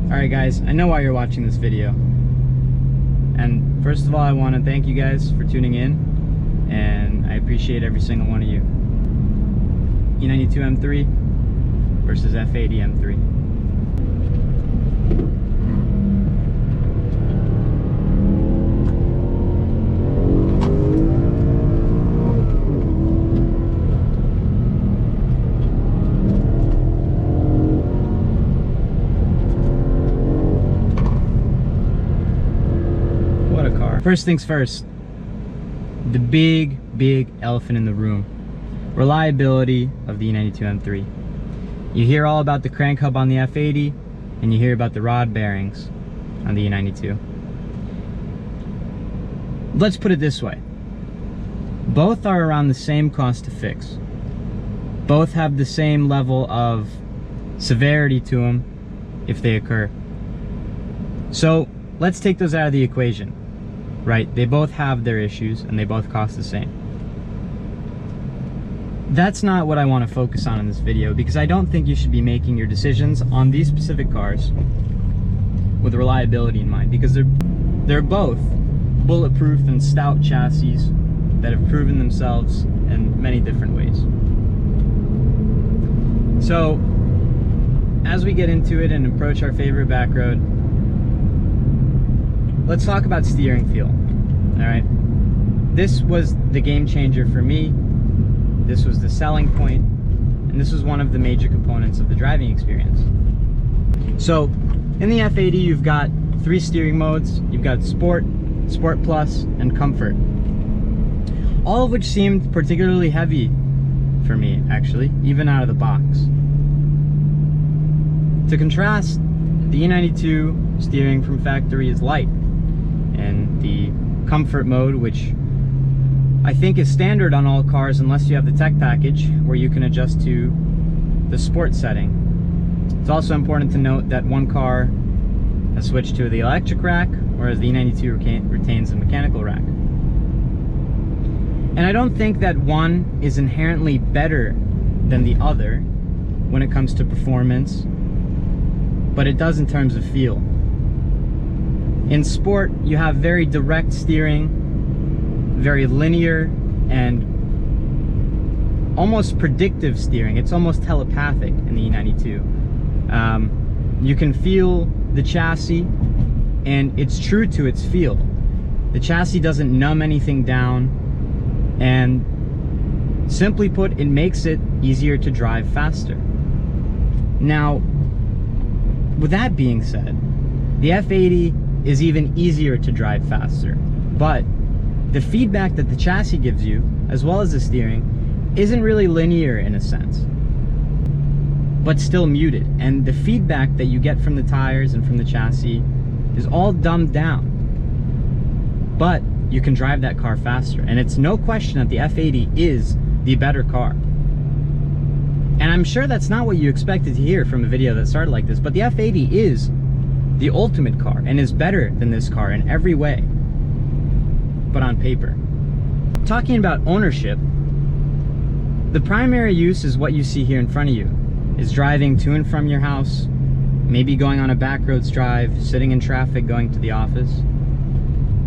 Alright guys, I know why you're watching this video. And first of all, I want to thank you guys for tuning in. And I appreciate every single one of you. E92 M3 versus F8 M3. First things first, the big elephant in the room, reliability of the E92 M3. You hear all about the crank hub on the F80 and you hear about the rod bearings on the E92. Let's put it this way, both are around the same cost to fix. Both have the same level of severity to them if they occur. So let's take those out of the equation. Right, they both have their issues and they both cost the same. That's not what I want to focus on in this video, because I don't think you should be making your decisions on these specific cars with reliability in mind, because they're both bulletproof and stout chassis that have proven themselves in many different ways. So as we get into it and approach our favorite back road, let's talk about steering feel. All right, this was the game changer for me. This was the selling point, and this was one of the major components of the driving experience. So in the F80, you've got 3 steering modes. You've got Sport, Sport Plus, and Comfort, all of which seemed particularly heavy for me, actually, even out of the box. To contrast, the E92 steering from factory is light, and the Comfort mode, which I think is standard on all cars unless you have the tech package where you can adjust to the sport setting. It's also important to note that one car has switched to the electric rack, whereas the E92 retains the mechanical rack. And I don't think that one is inherently better than the other when it comes to performance, but it does in terms of feel. In Sport, you have very direct steering, very linear, and almost predictive steering. It's almost telepathic in the E92. You can feel the chassis, and it's true to its feel. The chassis doesn't numb anything down, and simply put, it makes it easier to drive faster. Now, with that being said, the F80 is even easier to drive faster, but the feedback that the chassis gives you, as well as the steering, isn't really linear in a sense, but still muted. And the feedback that you get from the tires and from the chassis is all dumbed down, but you can drive that car faster. And it's no question that the F80 is the better car. And I'm sure that's not what you expected to hear from a video that started like this, but the F80 is the ultimate car and is better than this car in every way, but on paper. Talking about ownership, the primary use is what you see here in front of you, is driving to and from your house, maybe going on a backroads drive, sitting in traffic, going to the office.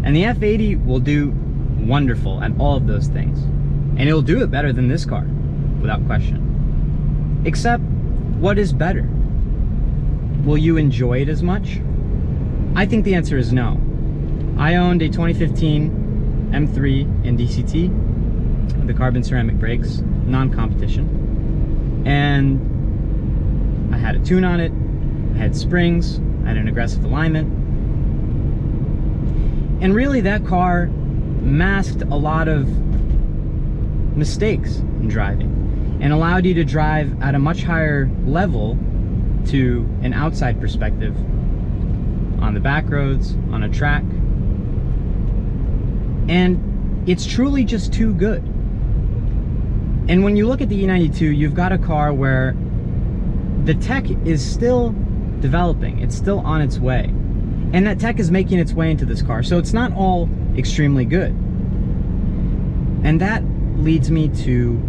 And the F80 will do wonderful at all of those things, and it'll do it better than this car, without question. Except, what is better? Will you enjoy it as much? I think the answer is no. I owned a 2015 M3 in DCT with the carbon ceramic brakes, non-competition, and I had a tune on it, I had springs, I had an aggressive alignment, and really that car masked a lot of mistakes in driving and allowed you to drive at a much higher level to an outside perspective on the back roads, on a track. And it's truly just too good. And when you look at the E92, you've got a car where the tech is still developing, it's still on its way. And that tech is making its way into this car, so it's not all extremely good. And that leads me to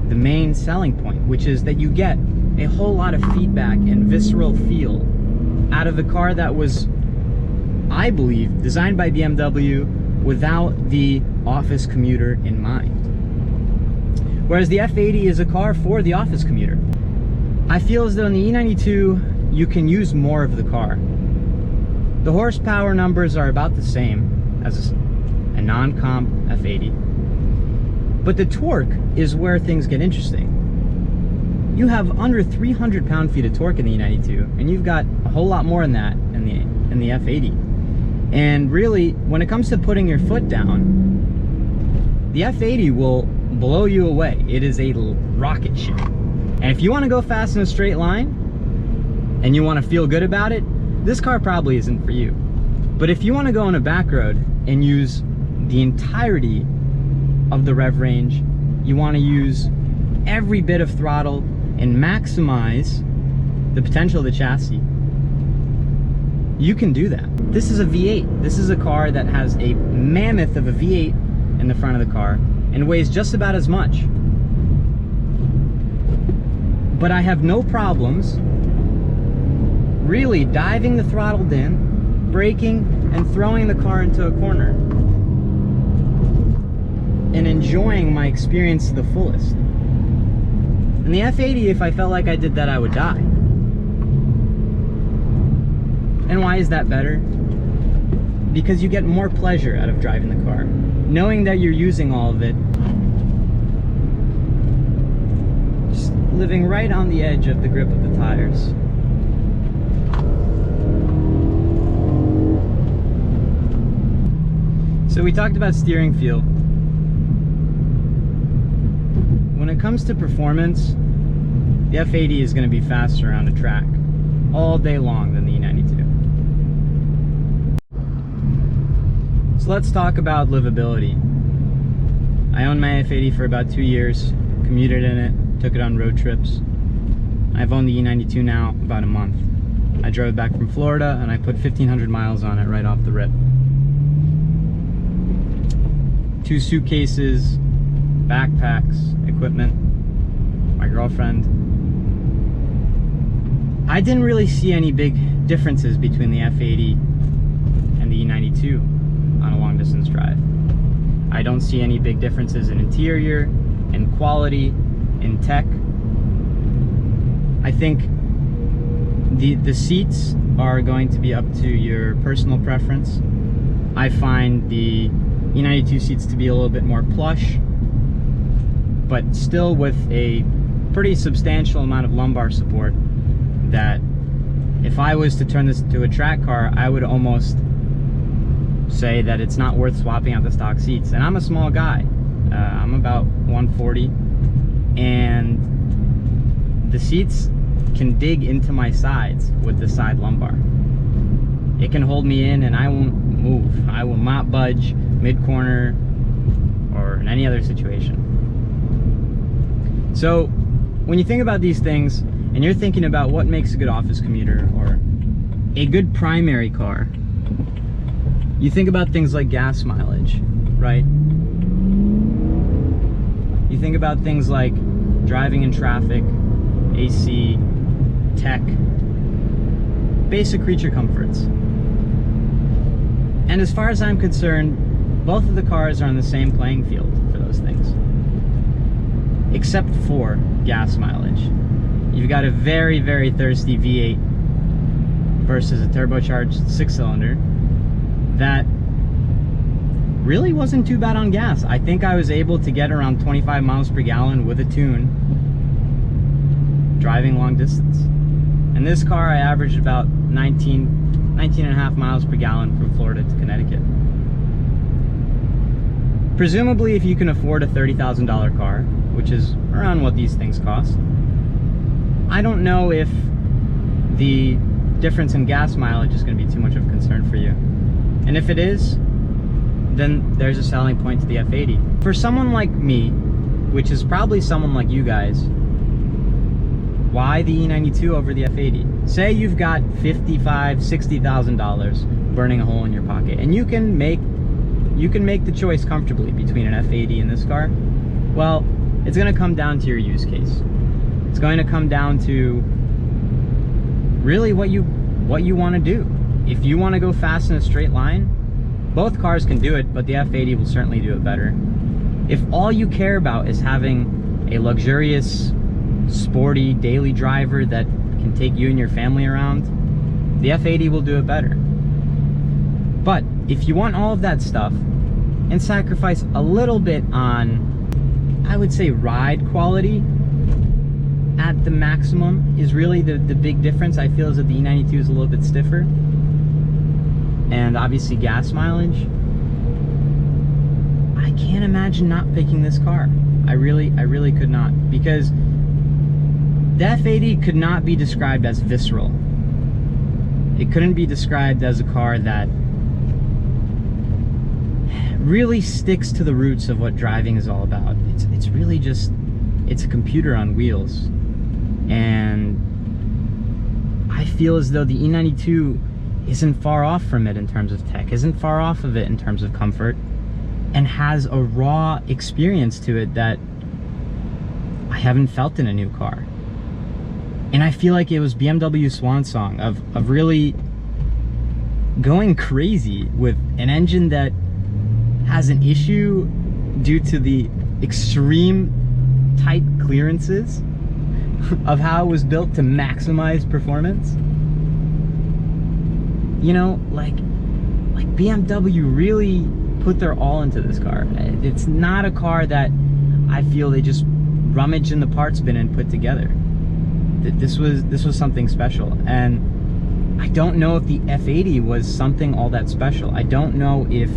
the main selling point, which is that you get a whole lot of feedback and visceral feel out of a car that was, I believe, designed by BMW without the office commuter in mind. Whereas the F80 is a car for the office commuter. I feel as though in the E92, you can use more of the car. The horsepower numbers are about the same as a non-comp F80. But the torque is where things get interesting. You have under 300 pound-feet of torque in the E92, and you've got a whole lot more than that in the F80. And really, when it comes to putting your foot down, the F80 will blow you away. It is a rocket ship. And if you want to go fast in a straight line, and you want to feel good about it, this car probably isn't for you. But if you want to go on a back road and use the entirety of the rev range, you want to use every bit of throttle and maximize the potential of the chassis, you can do that. This is a V8. This is a car that has a mammoth of a V8 in the front of the car and weighs just about as much. But I have no problems really diving the throttle in, braking, and throwing the car into a corner and enjoying my experience to the fullest. In the F80, if I felt like I did that, I would die. And why is that better? Because you get more pleasure out of driving the car, knowing that you're using all of it, just living right on the edge of the grip of the tires. So we talked about steering feel. When it comes to performance, the F80 is going to be faster on the track all day long than the E92. So let's talk about livability. I owned my F80 for about 2 years, commuted in it, took it on road trips. I've owned the E92 now about a month. I drove it back from Florida and I put 1,500 miles on it right off the rip. 2 suitcases, backpacks, equipment, my girlfriend. I didn't really see any big differences between the F80 and the E92 on a long distance drive. I don't see any big differences in interior, in quality, in tech. I think the seats are going to be up to your personal preference. I find the E92 seats to be a little bit more plush, but still with a pretty substantial amount of lumbar support that if I was to turn this into a track car, I would almost say that it's not worth swapping out the stock seats. And I'm a small guy. I'm about 140, and the seats can dig into my sides with the side lumbar. It can hold me in and I won't move. I will not budge mid-corner or in any other situation. So when you think about these things and you're thinking about what makes a good office commuter or a good primary car, you think about things like gas mileage, right? You think about things like driving in traffic, AC, tech, basic creature comforts. And as far as I'm concerned, both of the cars are on the same playing field for those things, except for gas mileage. You've got a very, very thirsty V8 versus a turbocharged 6-cylinder that really wasn't too bad on gas. I think I was able to get around 25 miles per gallon with a tune driving long distance. In this car, I averaged about 19.5 miles per gallon from Florida to Connecticut. Presumably, if you can afford a $30,000 car, which is around what these things cost, I don't know if the difference in gas mileage is going to be too much of a concern for you. And if it is, then there's a selling point to the F80. For someone like me, which is probably someone like you guys, why the E92 over the F80? Say you've got $55,000, $60,000 burning a hole in your pocket, and you can make the choice comfortably between an F80 and this car. Well, it's going to come down to your use case. It's going to come down to really what you what you want to do. If you want to go fast in a straight line, both cars can do it, but the F80 will certainly do it better. If all you care about is having a luxurious, sporty daily driver that can take you and your family around, the F80 will do it better. But if you want all of that stuff and sacrifice a little bit on, I would say, ride quality at the maximum is really the big difference. I feel is that the E92 is a little bit stiffer, and obviously gas mileage. I can't imagine not picking this car. I really could not, because the F80 could not be described as visceral. It couldn't be described as a car that really sticks to the roots of what driving is all about. It's really just, it's a computer on wheels. And I feel as though the E92 isn't far off from it in terms of tech, isn't far off of it in terms of comfort, and has a raw experience to it that I haven't felt in a new car. And I feel like it was BMW's swan song of really going crazy with an engine that has an issue due to the extreme tight clearances of how it was built to maximize performance. You know, like BMW really put their all into this car. It's not a car that I feel they just rummaged in the parts bin and put together. This was something special, and I don't know if the F80 was something all that special. I don't know if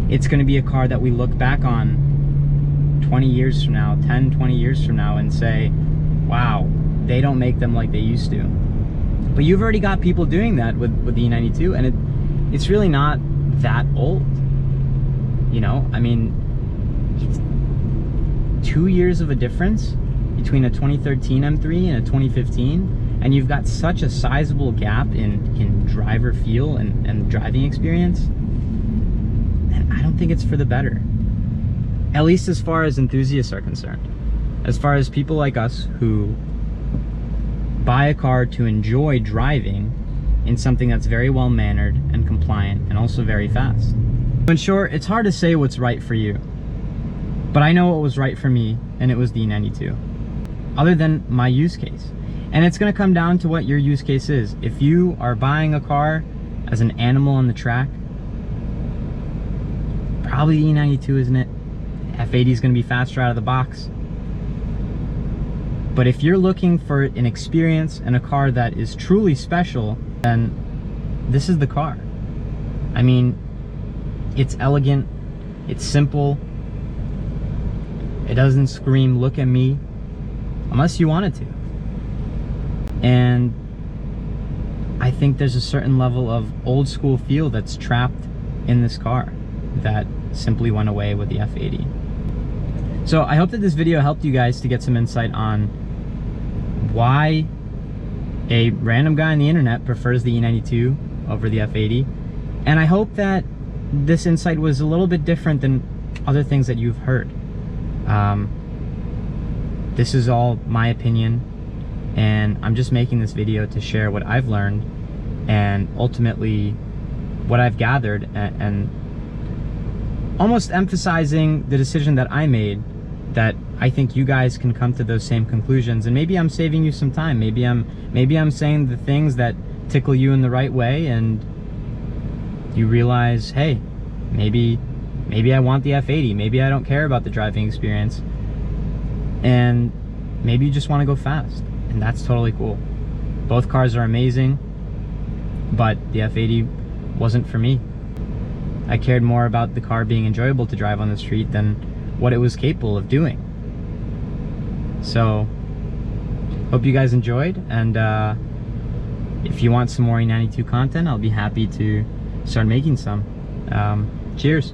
it's going to be a car that we look back on 20 years from now, 10, 20 years from now, and say, wow, they don't make them like they used to. But you've already got people doing that with the E92, and it's really not that old. You know, I mean, it's 2 years of a difference between a 2013 M3 and a 2015, and you've got such a sizable gap in driver feel and driving experience, and I don't think it's for the better. At least as far as enthusiasts are concerned. As far as people like us who buy a car to enjoy driving in something that's very well mannered and compliant and also very fast. In short, it's hard to say what's right for you, but I know what was right for me, and it was the E92. Other than my use case. And it's going to come down to what your use case is. If you are buying a car as an animal on the track, probably E92, isn't it? F80 is going to be faster out of the box. But if you're looking for an experience and a car that is truly special, then this is the car. I mean, it's elegant, it's simple, it doesn't scream, look at me, unless you want it to. And I think there's a certain level of old school feel that's trapped in this car that simply went away with the F80. So I hope that this video helped you guys to get some insight on why a random guy on the internet prefers the E92 over the F80. And I hope that this insight was a little bit different than other things that you've heard. This is all my opinion, and I'm just making this video to share what I've learned and ultimately what I've gathered, and almost emphasizing the decision that I made, that I think you guys can come to those same conclusions. And maybe I'm saving you some time. Maybe I'm saying the things that tickle you in the right way, and you realize, hey, maybe I want the F80. Maybe I don't care about the driving experience, and maybe you just want to go fast, and that's totally cool. Both cars are amazing, but the F80 wasn't for me. I cared more about the car being enjoyable to drive on the street than what it was capable of doing. So hope you guys enjoyed, and if you want some more E92 content, I'll be happy to start making some. Cheers.